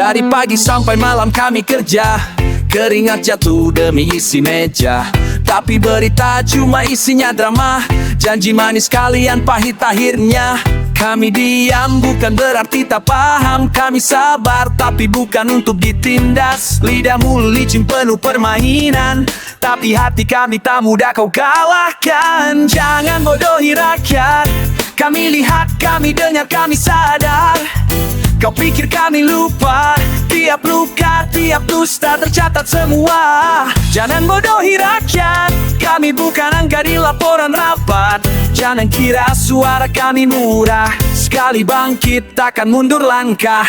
Dari pagi sampai malam kami kerja, keringat jatuh demi isi meja. Tapi berita cuma isinya drama, janji manis kalian pahit akhirnya. Kami diam bukan berarti tak paham, kami sabar tapi bukan untuk ditindas. Lidahmu licin penuh permainan, tapi hati kami tak mudah kau kalahkan. Jangan bodohi rakyat, kami lihat, kami dengar, kami sadar. Kau pikir kami lupa, tiap luka, tiap dusta tercatat semua. Jangan bodohi rakyat, kami bukan angka di laporan rapat. Jangan kira suara kami murah, sekali bangkit takkan mundur langkah.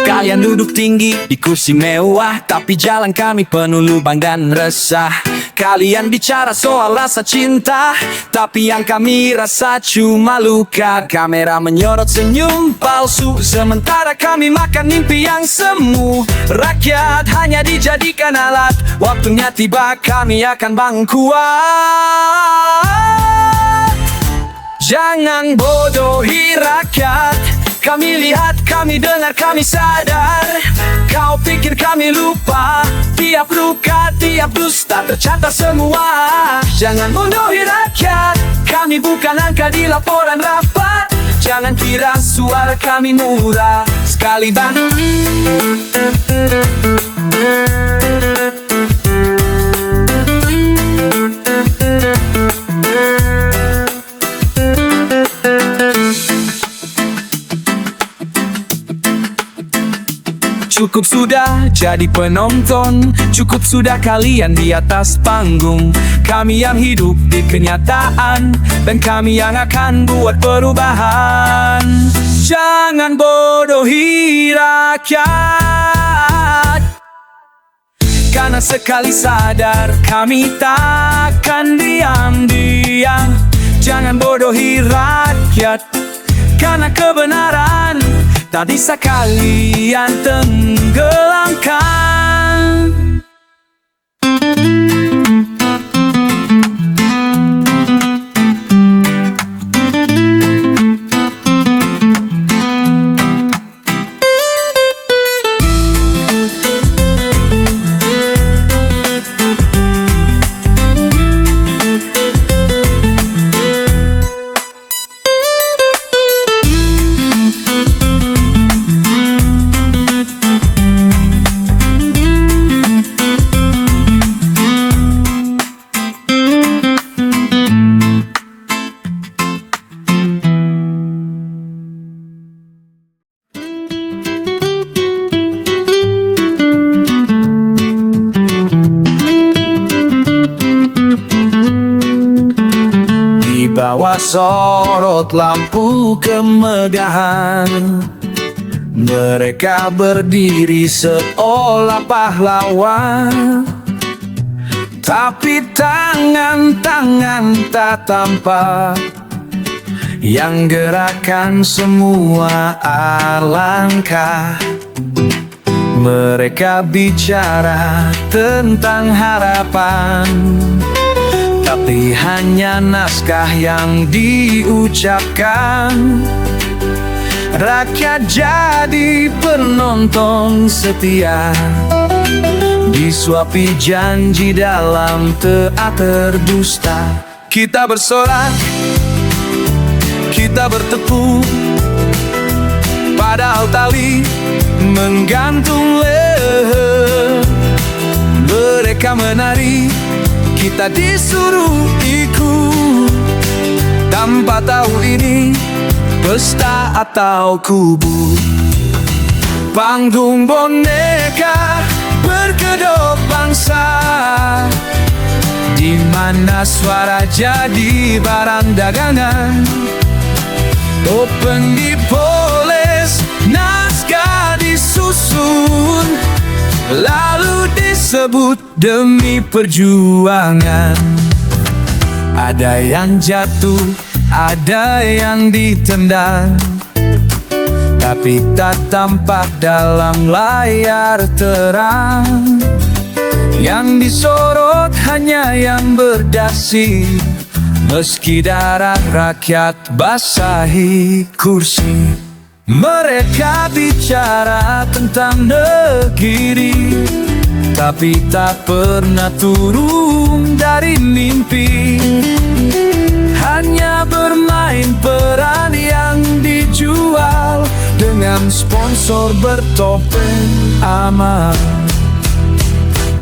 Kalian duduk tinggi di kursi mewah, tapi jalan kami penuh lubang dan resah. Kalian bicara soal rasa cinta, tapi yang kami rasa cuma luka. Kamera menyorot senyum palsu, sementara kami makan mimpi yang semu. Rakyat hanya dijadikan alat, waktunya tiba kami akan bangun kuat. Jangan bodohi rakyat, kami lihat, kami dengar, kami sadar. Kau pikir kami lupa, tiap luka, tiap dusta tercatat semua. Jangan bodohi rakyat, kami bukan angka di laporan rapat. Jangan kira suara kami murah, sekali Cukup sudah jadi penonton, cukup sudah kalian di atas panggung. Kami yang hidup di kenyataan, dan kami yang akan buat perubahan. Jangan bodohi rakyat, karena sekali sadar kami takkan diam-diam. Jangan bodohi rakyat, karena kebenaran tak bisa kalian tenggelamkan. Bawah sorot lampu kemegahan, mereka berdiri seolah pahlawan. Tapi tangan-tangan tak tampak yang gerakan semua alangkah. Mereka bicara tentang harapan, tapi hanya naskah yang diucapkan. Rakyat jadi penonton setia, disuapi janji dalam teater dusta. Kita bersorak, kita bertepuk, padahal tali menggantung leher. Mereka menari, kita disuruh ikut, tanpa tahu ini pesta atau kubu. Panggung boneka berkedok bangsa, di mana suara jadi barang dagangan. Topeng dipoles, naskah disusun, lalu disebut demi perjuangan. Ada yang jatuh, ada yang ditendang, tapi tak tampak dalam layar terang. Yang disorot hanya yang berdasi, meski darah rakyat basahi kursi. Mereka bicara tentang negeri, tapi tak pernah turun dari mimpi. Hanya bermain peran yang dijual dengan sponsor bertopeng amal.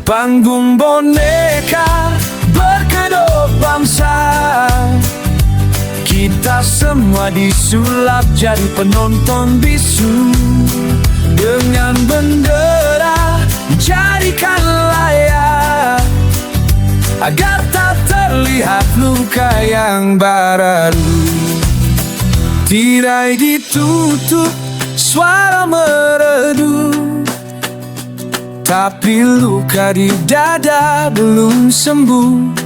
Panggung boneka berkedok bangsa, kita semua disulap jadi penonton bisu. Dengan bendera jadikan layak, agar tak terlihat luka yang baru. Tirai ditutup, suara meredup, tapi luka di dada belum sembuh.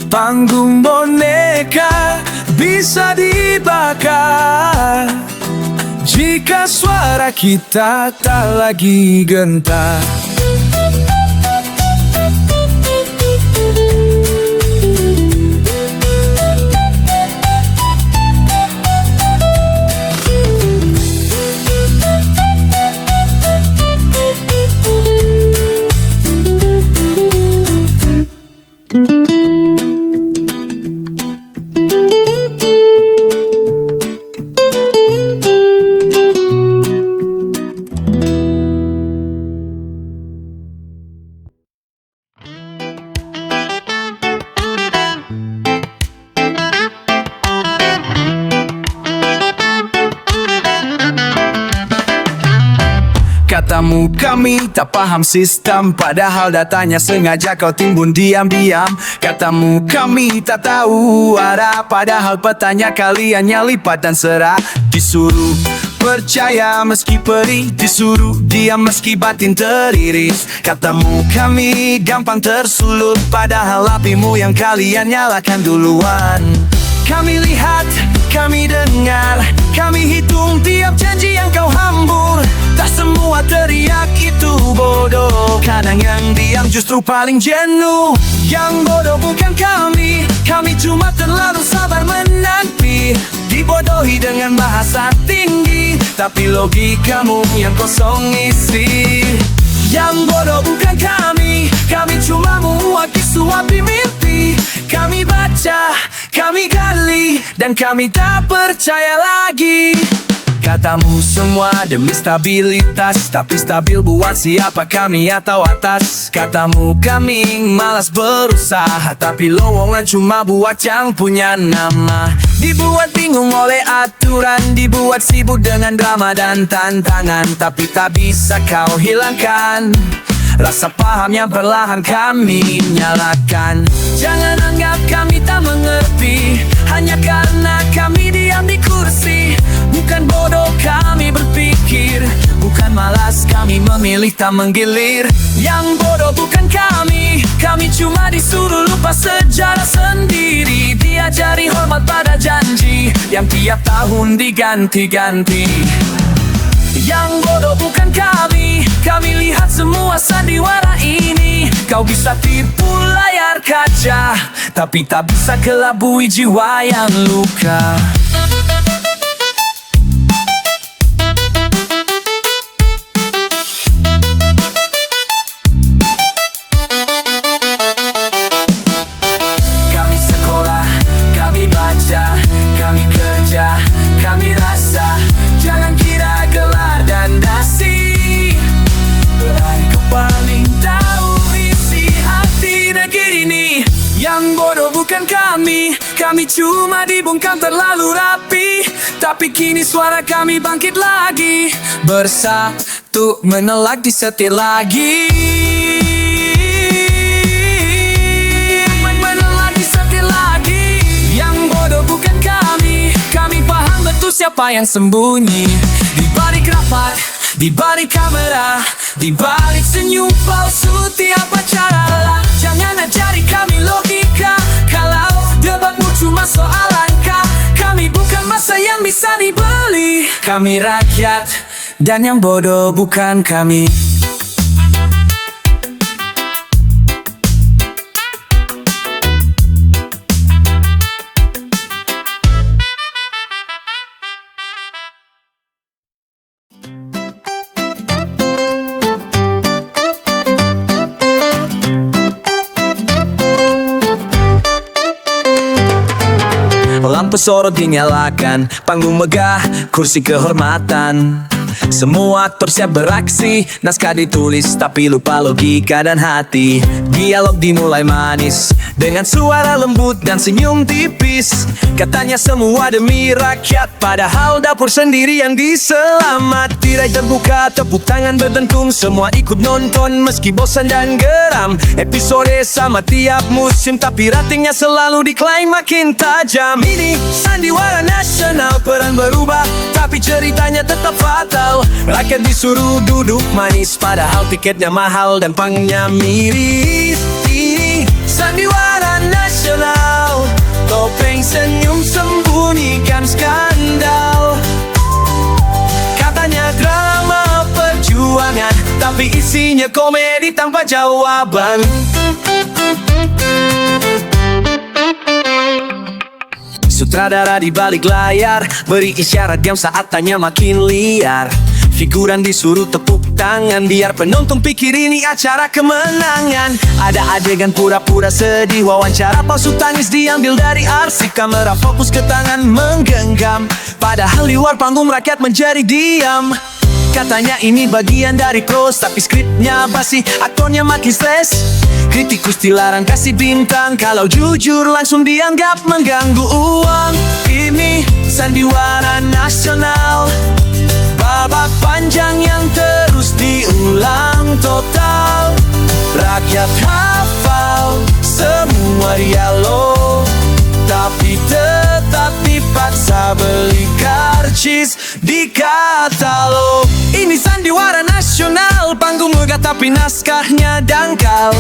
Panggung boneka bisa dibakar jika suara kita tak lagi gentar. Katamu kami tak paham sistem, padahal datanya sengaja kau timbun diam-diam. Katamu kami tak tahu arah, padahal petanya kalian yang lipat dan serah. Disuruh percaya meski perih, disuruh diam meski batin teriris. Katamu kami gampang tersulut, padahal apimu yang kalian nyalakan duluan. Kami lihat, kami dengar, kami hitung tiap janji yang kau hambur. Tak semua teriak itu bodoh, kadang yang diam justru paling jenuh. Yang bodoh bukan kami, kami cuma terlalu sabar menanti. Dibodohi dengan bahasa tinggi, tapi logikamu yang kosong isi. Yang bodoh bukan kami, kami cuma muaki suapi mimpi. Kami baca, kami gali, dan kami tak percaya lagi. Katamu semua demi stabilitas, tapi stabil buat siapa, kami atau atas? Katamu kami malas berusaha, tapi lowongan cuma buat yang punya nama. Dibuat bingung oleh aturan, dibuat sibuk dengan drama dan tantangan, tapi tak bisa kau hilangkan rasa paham yang perlahan kami nyalakan. Jangan anggap kami tak mengerti hanya karena kami diam di kursi. Bukan bodoh kami berpikir, bukan malas kami memilih tak menggilir. Yang bodoh bukan kami, kami cuma disuruh lupa sejarah sendiri. Diajari hormat pada janji yang tiap tahun diganti-ganti. Yang bodoh bukan kami, kami lihat semua sandiwara ini. Kau bisa tipu layar kaca, tapi tak bisa kelabui jiwa yang luka. Kami sekolah, kami baca, kami kerja, kami rasa. Jangan kira gelar dan dasi, kau paling tahu isi hati negeri ini. Yang bodoh bukan kami, kami cuma dibungkam terlalu rapi. Tapi kini suara kami bangkit lagi, bersatu menolak disetir lagi. Menolak disetir lagi. Yang bodoh bukan kami, kami paham betul siapa yang sembunyi di balik rapat, di balik kamera, di balik senyum palsu tiap acara. Jangan ajari kami logika, kalau debatmu cuma soal angka. Kami bukan masa yang bisa dibeli, kami rakyat, dan yang bodoh bukan kami. Lampu sorot dinyalakan, panggung megah, kursi kehormatan. Semua aktor siap beraksi, naskah ditulis tapi lupa logika dan hati. Dialog dimulai manis, dengan suara lembut dan senyum tipis. Katanya semua demi rakyat, padahal dapur sendiri yang diselamat. Tirai terbuka, tepuk tangan berdentum, semua ikut nonton meski bosan dan geram. Episode sama tiap musim, tapi ratingnya selalu diklaim makin tajam. Ini sandiwara nasional, peran berubah, tapi ceritanya tetap fatal. Rakyat disuruh duduk manis, padahal tiketnya mahal dan panggungnya miris. Ini sandiwara nasional, topeng senyum sembunyikan skandal. Katanya drama perjuangan, tapi isinya komedi tanpa jawaban. Sutradara di balik layar beri isyarat diam saat tanya makin liar. Figuran disuruh tepuk tangan biar penonton pikir ini acara kemenangan. Ada adegan pura-pura sedih, wawancara palsu tangis diambil dari arsip. Kamera fokus ke tangan menggenggam, padahal di luar panggung rakyat menjadi diam. Katanya ini bagian dari pros, tapi skripnya basi, aktornya makin stres. Kritikus dilarang kasih bintang, kalau jujur langsung dianggap mengganggu uang. Ini sandiwara nasional, babak panjang yang terus diulang total. Rakyat hafal semua dialog, tapi tetap dipaksa beli karcis di katalog. Ini sandiwara nasional, panggung megah tapi naskahnya dangkal.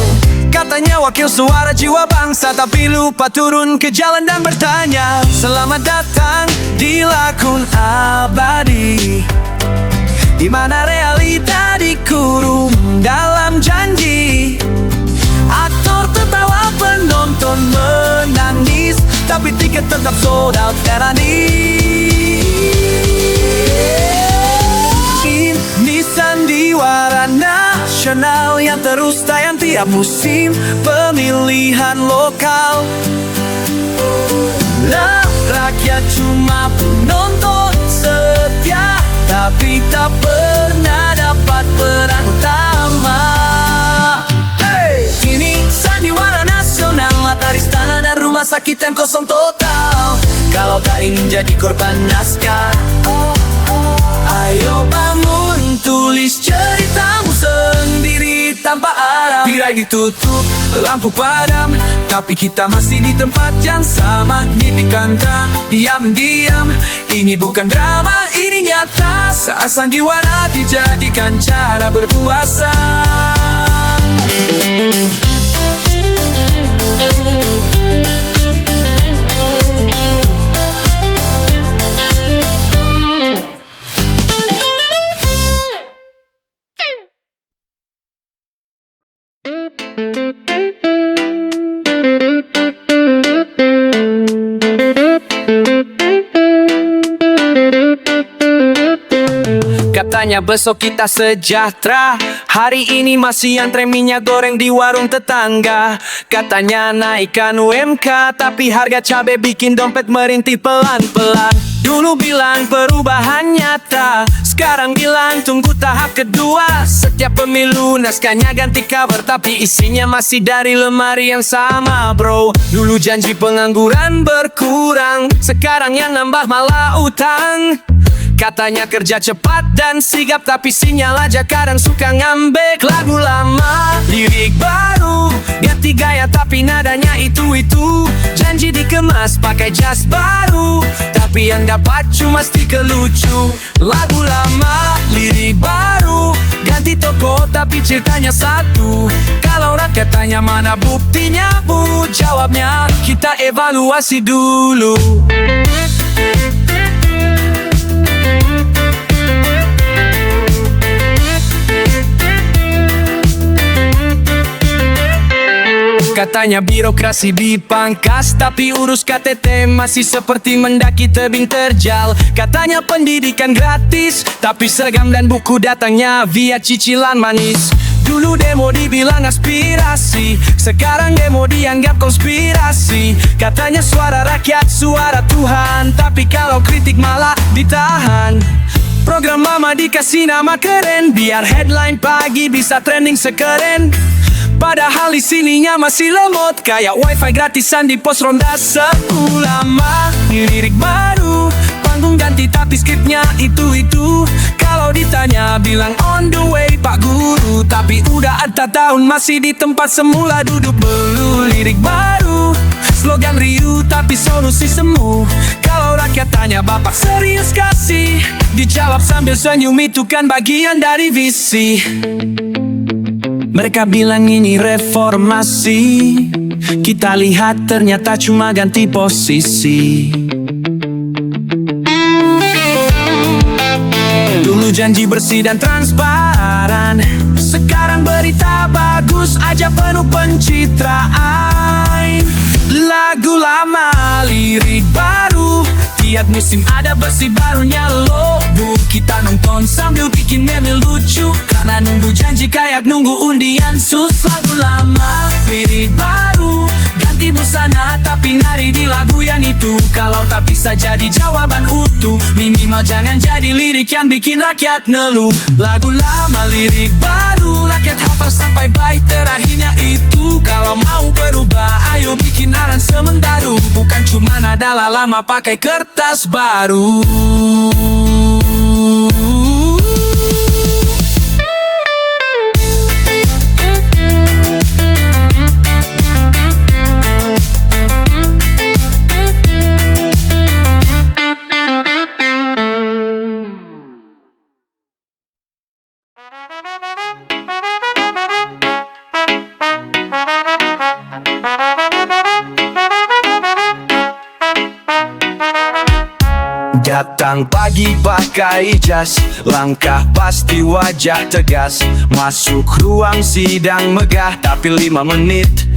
Katanya wakil suara jiwa bangsa, tapi lupa turun ke jalan dan bertanya. Selamat datang di lakon abadi, di mana realita dikurung dalam janji. Aktor tertawa, penonton menangis, tapi tiket tetap sold out era ini sandiwara nasional yang terus tayang tiap musim pemilihan lokal. Lah, rakyat cuma penonton setia, tapi tak pernah dapat peran utama. Ini sandiwara nasional, latar istana dan rumah sakit yang kosong total. Kalau tak ingin jadi korban naskah, ayo bangun, tulis ceritamu sendiri tanpa arah. Tirai ditutup, lampu padam, tapi kita masih di tempat yang sama. Ini kanta, diam-diam, ini bukan drama, ini nyata. Saat sandiwara dijadikan cara berpuasa. Katanya besok kita sejahtera, hari ini masih antre minyak goreng di warung tetangga. Katanya naikkan UMK, tapi harga cabai bikin dompet merintih pelan-pelan. Dulu bilang perubahan nyata, sekarang bilang tunggu tahap kedua. Setiap pemilu naskahnya ganti cover, tapi isinya masih dari lemari yang sama bro. Dulu janji pengangguran berkurang, sekarang yang nambah malah utang. Katanya kerja cepat dan sigap, tapi sinyal aja kadang suka ngambek. Lagu lama, lirik baru, ganti gaya tapi nadanya itu-itu. Janji dikemas pakai jas baru, tapi yang dapat cuma stiker lucu. Lagu lama, lirik baru, ganti toko tapi ceritanya satu. Kalau rakyat tanya mana buktinya bu, jawabnya kita evaluasi dulu. Katanya birokrasi dipangkas, tapi urus KTT masih seperti mendaki tebing terjal. Katanya pendidikan gratis, tapi seragam dan buku datangnya via cicilan manis. Dulu demo dibilang aspirasi, sekarang demo dianggap konspirasi. Katanya suara rakyat, suara Tuhan, tapi kalau kritik malah ditahan. Program lama dikasih nama keren, biar headline pagi bisa trending sekeren. Padahal isininya masih lemot, kayak wifi gratisan di pos ronda seulama. Lirik baru, panggung ganti tapi skripnya itu-itu. Kalau ditanya bilang on the way Pak Guru, tapi udah 4 tahun masih di tempat semula duduk belu. Lirik baru, slogan riuh tapi solusi semu. Kalau rakyat tanya Bapak serius kasih, dijawab sambil senyum, itu kan bagian dari visi. Mereka bilang ini reformasi, kita lihat ternyata cuma ganti posisi. Dulu janji bersih dan transparan, sekarang berita bagus aja penuh pencitraan. Lagu lama, lirik baru, tiap musim ada versi barunya lo. Bu, kita nonton sambil bikin meme lucu, karena nunggu janji kayak nunggu undian sus. Lagu lama, lirik baru, ganti busana tapi nari di lagu yang itu. Kalau tak bisa jadi jawaban utuh, minimal jangan jadi lirik yang bikin rakyat ngeluh. Lagu lama, lirik baru, rakyat hafal sampai bait terakhirnya itu. Kalau mau berubah, ayo bikin aransemen baru, bukan cuma nada lama pakai kertas baru. Datang pagi pakai jas, langkah pasti wajah tegas. Masuk ruang sidang megah, tapi 5 menit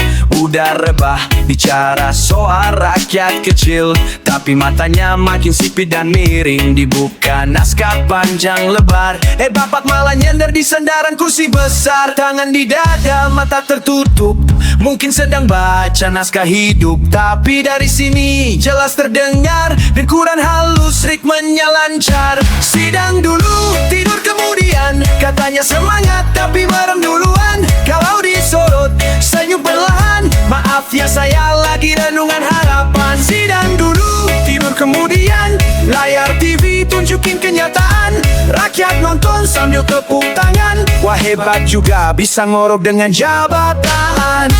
udah rebah. Bicara soal rakyat kecil, tapi matanya makin sipit dan miring. Dibuka naskah panjang lebar, Bapak malah nyender di sandaran kursi besar. Tangan di dada, mata tertutup, mungkin sedang baca naskah hidup. Tapi dari sini jelas terdengar dengkuran halus, ritmenya lancar. Sidang dulu, tidur kemudian, katanya semangat tapi merem duluan. Kalau disorot, senyum perlahan, maaf ya saya lagi renungan harapan. Sidang dulu, tidur kemudian, layar TV tunjukin kenyataan. Rakyat nonton sambil tepuk tangan. Wah hebat juga bisa ngorok dengan jabatan.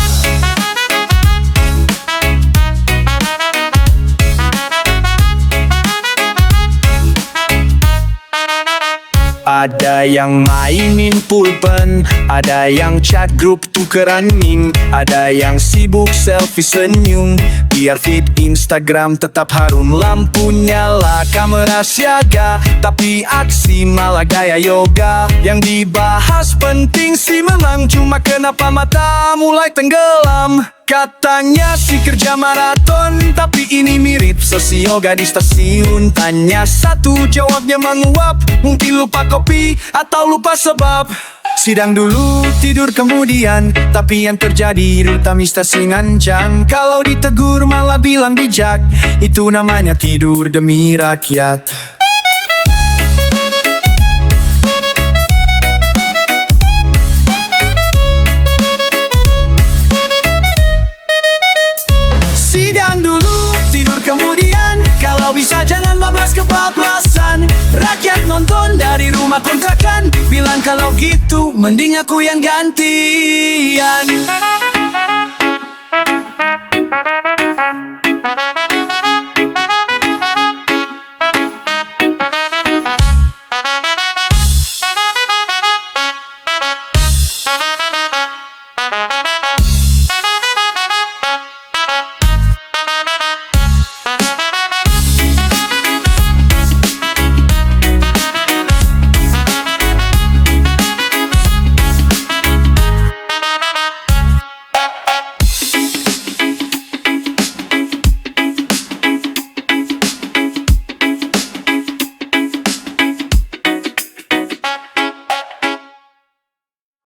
Ada yang mainin pulpen, ada yang chat grup tukeran meme, ada yang sibuk selfie senyum. Biar feed Instagram tetap harum, lampu nyala, kamera siaga, tapi aksi malah gaya yoga. Yang dibahas penting sih memang, cuma kenapa mata mulai tenggelam. Katanya sih kerja maraton, tapi ini mirip sesi yoga di stasiun. Tanya satu, jawabnya menguap, mungkin lupa kopi atau lupa sebab. Sidang dulu, tidur kemudian, tapi yang terjadi utami stasi ngancang. Kalau ditegur malah bilang bijak, itu namanya tidur demi rakyat. Bisa jangan bablas kebablasan. Rakyat nonton dari rumah kontrakan, bilang kalau gitu mending aku yang gantian.